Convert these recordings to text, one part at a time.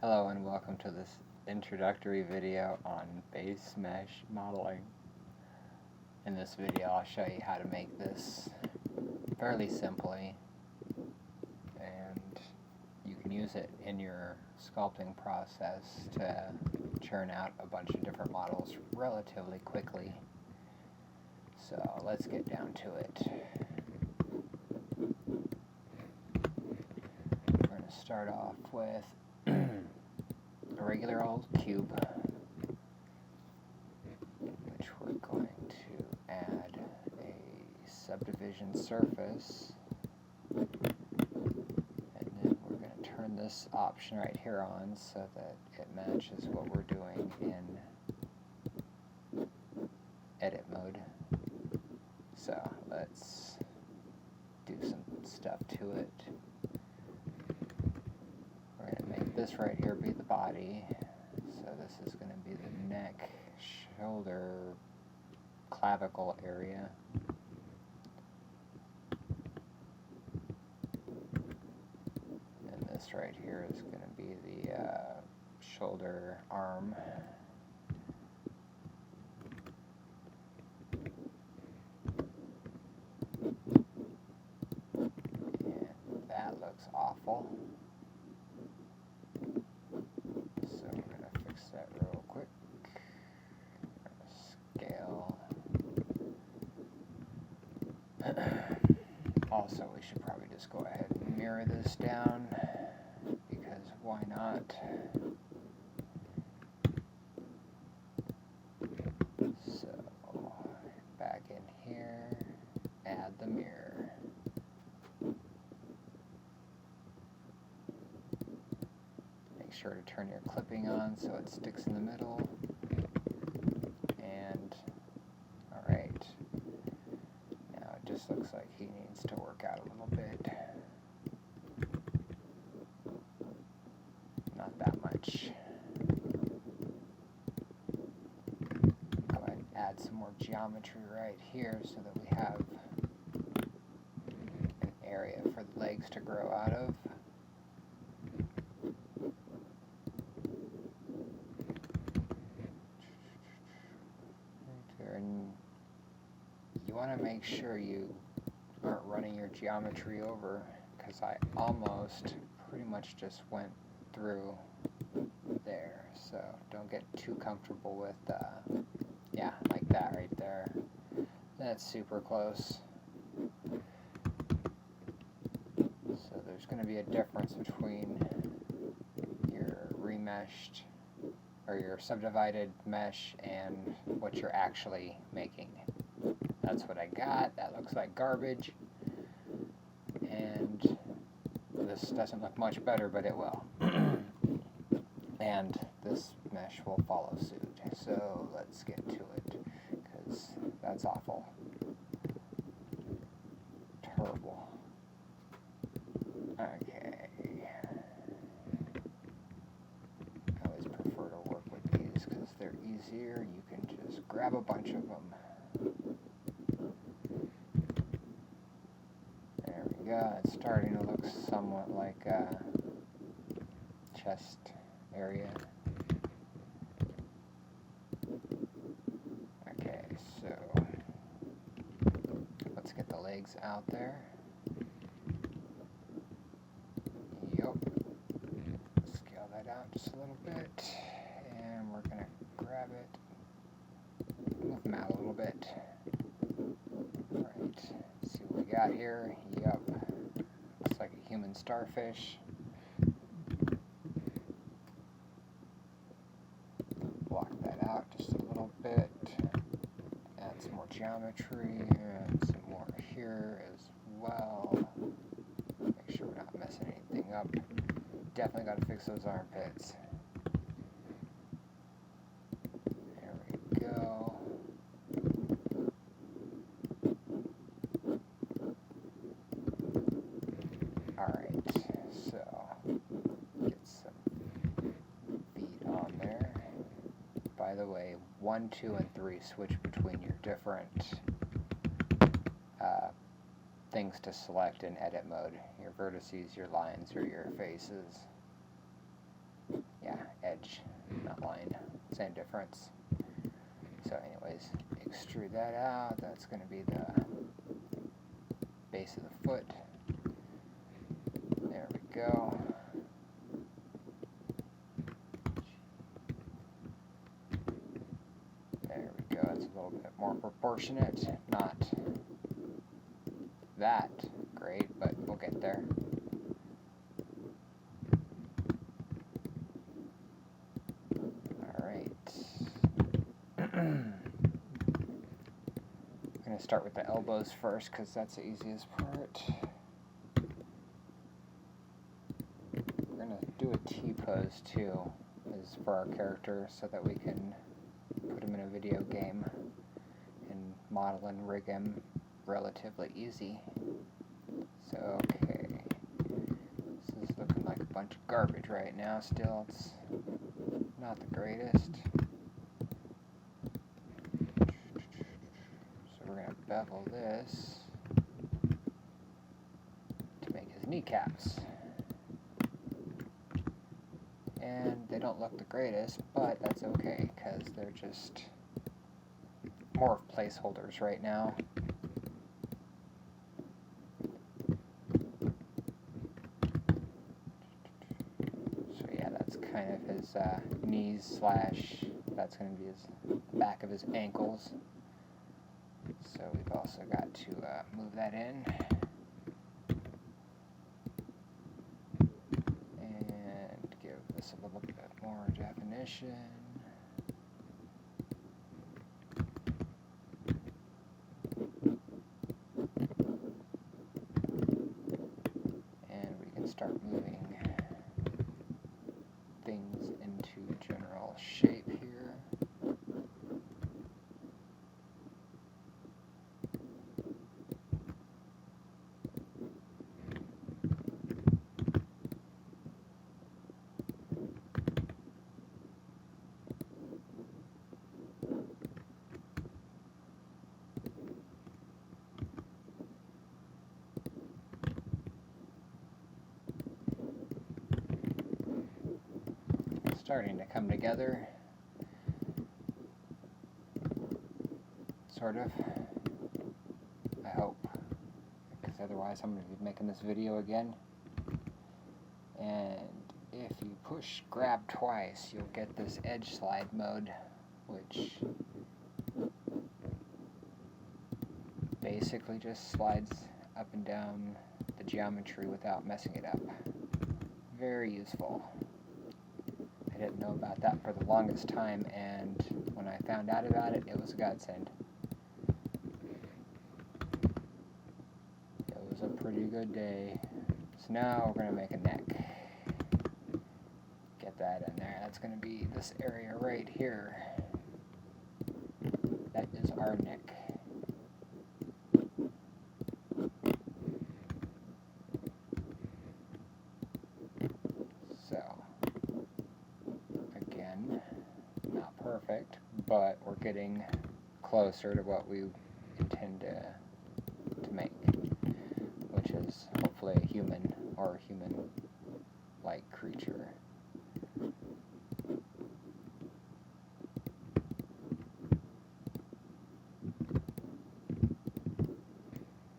Hello and welcome to this introductory video on base mesh modeling. In this video I'll show you how to make this fairly simply, and you can use it in your sculpting process to churn out a bunch of different models relatively quickly. So let's get down to it. We're going to start off with a regular old cube, which we're going to add a subdivision surface, and then we're going to turn this option right here on so that it matches what we're doing in edit mode. So let's do some stuff to it. We're going to make this right here be the body. So this is going to be the neck, shoulder, clavicle area. And this right here is going to be the shoulder arm. And that looks awful. So we're going to fix that real quick. Scale. Also, we should probably just go ahead and mirror this down, because why not? So, back in here, add the mirror. Make sure to turn your clipping on so it sticks in the middle. And, alright. Now it just looks like he needs to work out a little bit. Not that much. Go ahead and add some more geometry right here so that we have an area for the legs to grow out of. And you want to make sure you aren't running your geometry over, because I almost pretty much just went through there, so don't get too comfortable with yeah, like that right there. That's super close. So there's going to be a difference between your remeshed or your subdivided mesh and what you're actually making. That's what I got. That looks like garbage. And this doesn't look much better, but it will. And this mesh will follow suit. So let's get to it, because that's awful. Terrible. Okay. I always prefer to work with these because they're easier. You can just grab a bunch of them. There we go. It's starting to look somewhat like a chest area. Okay, so let's get the legs out there. Yup. Scale that out just a little bit, and we're going to grab it, move them out a little bit. Alright, see what we got here. Yup. Looks like a human starfish. Block that out just a little bit. Add some more geometry and some more here as well. Make sure we're not messing anything up. Definitely got to fix those armpits. There we go. Alright, so get some feet on there. By the way, 1, 2, and 3 switch between your different things to select in edit mode. Your vertices, your lines, or your faces. edge, not line. Same difference. So anyways, extrude that out. That's going to be the base of the foot. There we go. There we go. It's a little bit more proportionate. Not that great, but we'll get there. I'm going to start with the elbows first because that's the easiest part. We're going to do a T-pose too, is for our character so that we can put him in a video game and model and rig him relatively easy. So, okay. This is looking like a bunch of garbage right now still. It's not the greatest. Bevel this to make his kneecaps. And they don't look the greatest, but that's okay because they're just more of placeholders right now. So yeah, that's kind of his knees slash, that's going to be his back of his ankles. So we've also got to move that in and give this a little bit more definition. And we can start moving things into general shape here. Starting to come together, sort of, I hope, because otherwise I'm going to be making this video again. And if you push grab twice, you'll get this edge slide mode, which basically just slides up and down the geometry without messing it up. Very useful. I didn't know about that for the longest time, and when I found out about it, it was a godsend. It was a pretty good day. So now we're going to make a neck. Get that in there. That's going to be this area right here. That is our neck. Perfect, but we're getting closer to what we intend to make, which is hopefully a human or a human-like creature.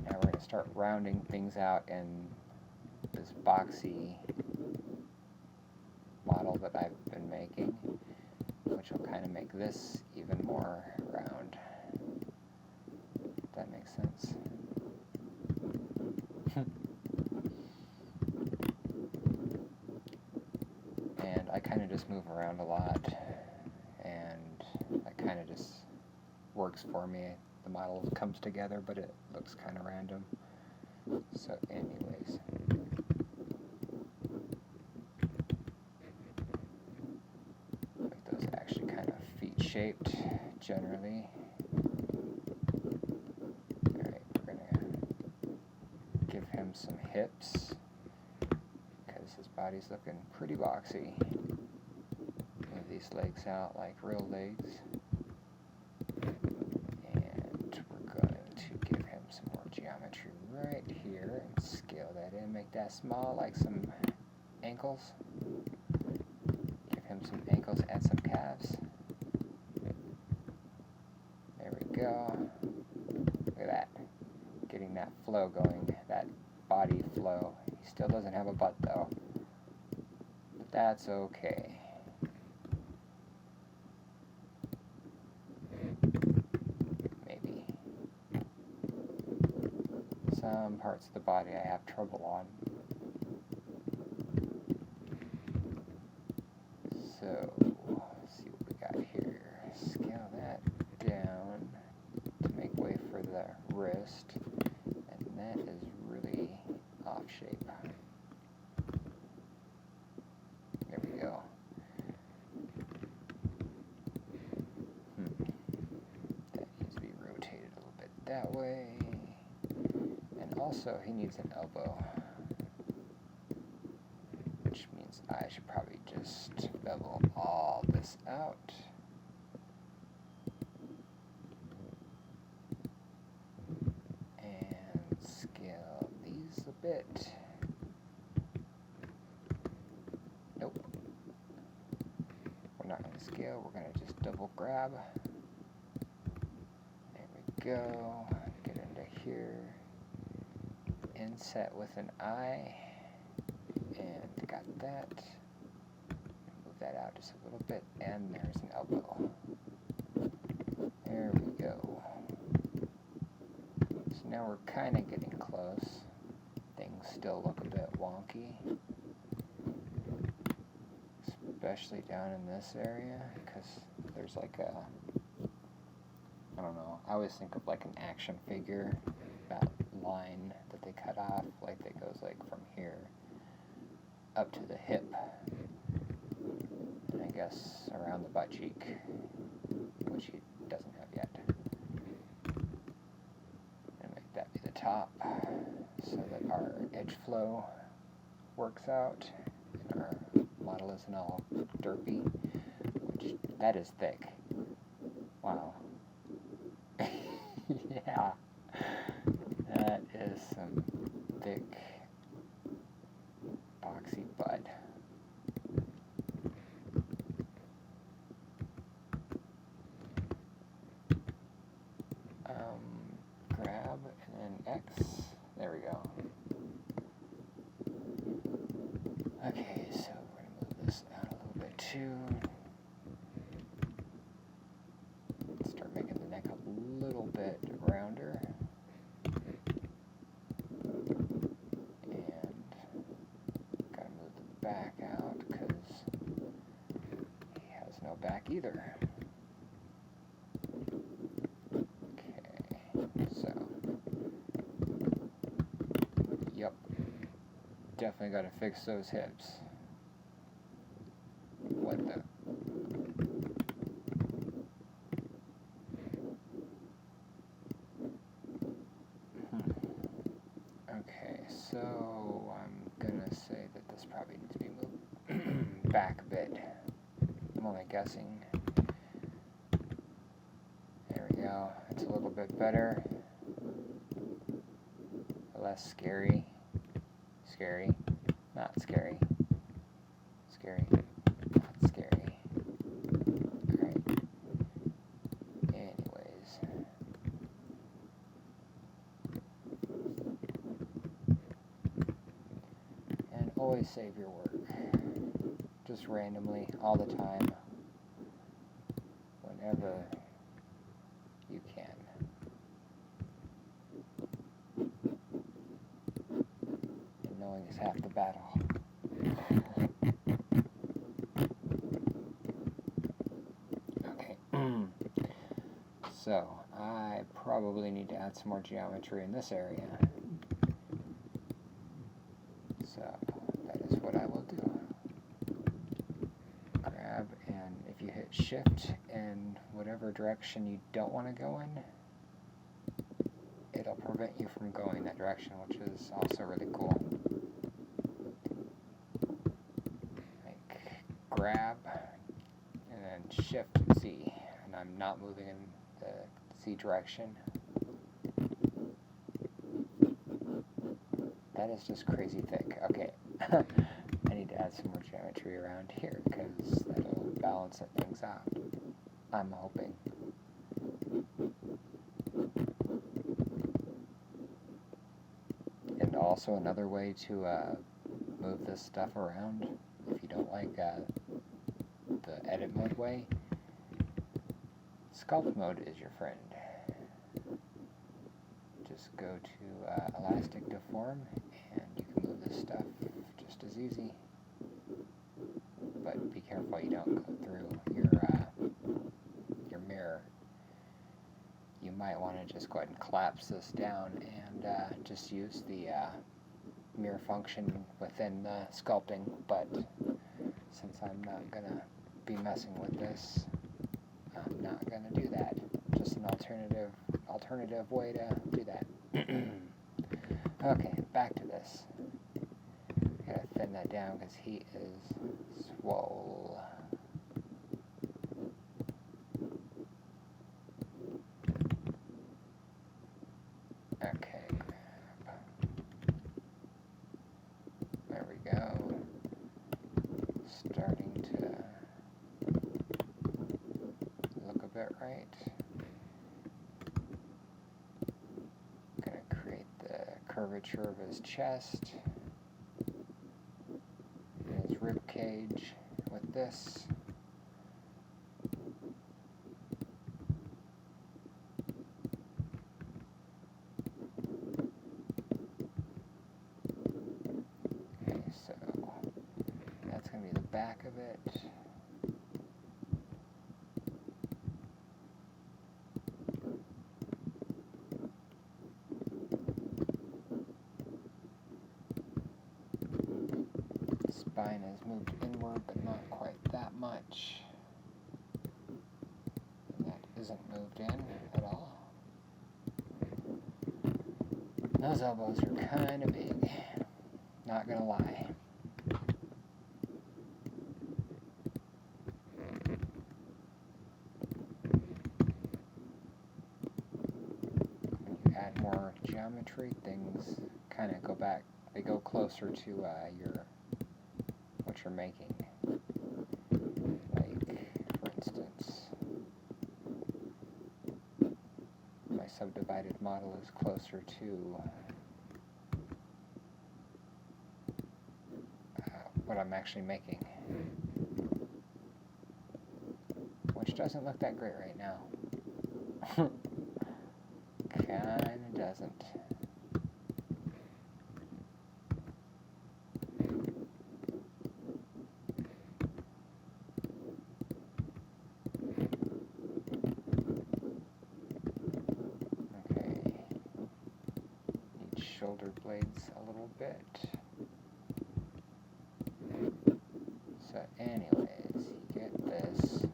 Now we're going to start rounding things out in this boxy model that I've been making, which will kind of make this even more round, if that makes sense. And I kind of just move around a lot, and that kind of just works for me. The model comes together, but it looks kind of random. So anyways. Shaped generally. Alright, we're going to give him some hips because his body's looking pretty boxy. Move these legs out like real legs. And we're going to give him some more geometry right here and scale that in, make that small like some ankles. Give him some ankles and some calves. There we go. Look at that. Getting that flow going, that body flow. He still doesn't have a butt though. But that's okay. Maybe. Some parts of the body I have trouble on. So, let's see what we got here. Scale that down to make way for the wrist. And that is really off shape. There we go. That needs to be rotated a little bit that way. And also, he needs an elbow. Which means I should probably just bevel all this out. And scale these a bit. Nope. We're not going to scale, we're going to just double grab. There we go. Get into here. Inset with an eye. And got that. Move that out just a little bit, and there's an elbow. There we go. So now we're kind of getting close. Things still look a bit wonky, especially down in this area, because there's like a, I don't know, I always think of like an action figure, that line that they cut off, like that goes like from here up to the hip, and I guess around the butt cheek, which he doesn't have yet. And make that be the top, so that our edge flow works out, and our model isn't all derpy, which, that is thick. Wow. Yeah. That is some thick boxy butt. Grab and then X. There we go. Okay, so we're going to move this out a little bit too. Start making the neck a little bit rounder. Back out because he has no back either. Okay, so yep, definitely got to fix those hips. What the? Okay, so I'm gonna say that this probably needs to be moved back a bit. I'm only guessing. There we go. It's a little bit better. Less scary. Scary. Not scary. Scary. Not scary. Alright. Anyways. And always save your work. Just randomly, all the time. Whenever you can. And knowing is half the battle. Okay. So, I probably need to add some more geometry in this area. So, that is what I will do. Grab, and if you hit Shift in whatever direction you don't want to go in, it'll prevent you from going that direction, which is also really cool. Like, grab, and then Shift and Z, and I'm not moving in the Z direction. That is just crazy thick. Okay. need to add some more geometry around here because that'll balance things out. I'm hoping. And also another way to move this stuff around, if you don't like the edit mode way, sculpt mode is your friend. Just go to elastic deform and you can move this stuff just as easy. But be careful you don't go through your mirror. You might want to just go ahead and collapse this down and just use the mirror function within the sculpting, but since I'm not going to be messing with this, I'm not going to do that. Just an alternative way to do that. Okay, back to this. Gotta thin that down because he is swole. Okay. There we go. Starting to look a bit right. Gonna create the curvature of his chest. His rib cage with this. Okay, so that's going to be the back of it. Spine is moved inward, but not quite that much. And that isn't moved in at all. Those elbows are kind of big, not gonna lie. When you add more geometry, things kind of go back, they go closer to what you're making. Like, for instance, my subdivided model is closer to what I'm actually making, which doesn't look that great right now. Kinda doesn't. Shoulder blades a little bit. So anyways, you get this,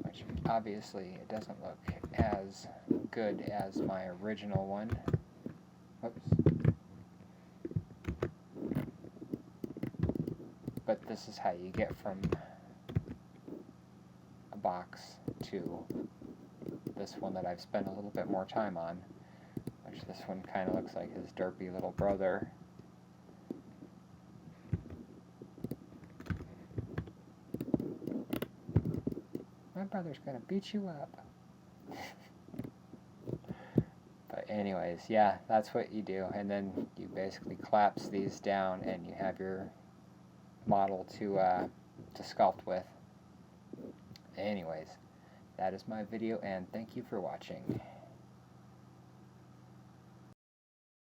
which obviously it doesn't look as good as my original one. Whoops. But this is how you get from a box to this one that I've spent a little bit more time on. This one kind of looks like his derpy little brother. My brother's gonna beat you up. But anyways, yeah, that's what you do. And then you basically collapse these down and you have your model to sculpt with. Anyways, that is my video and thank you for watching.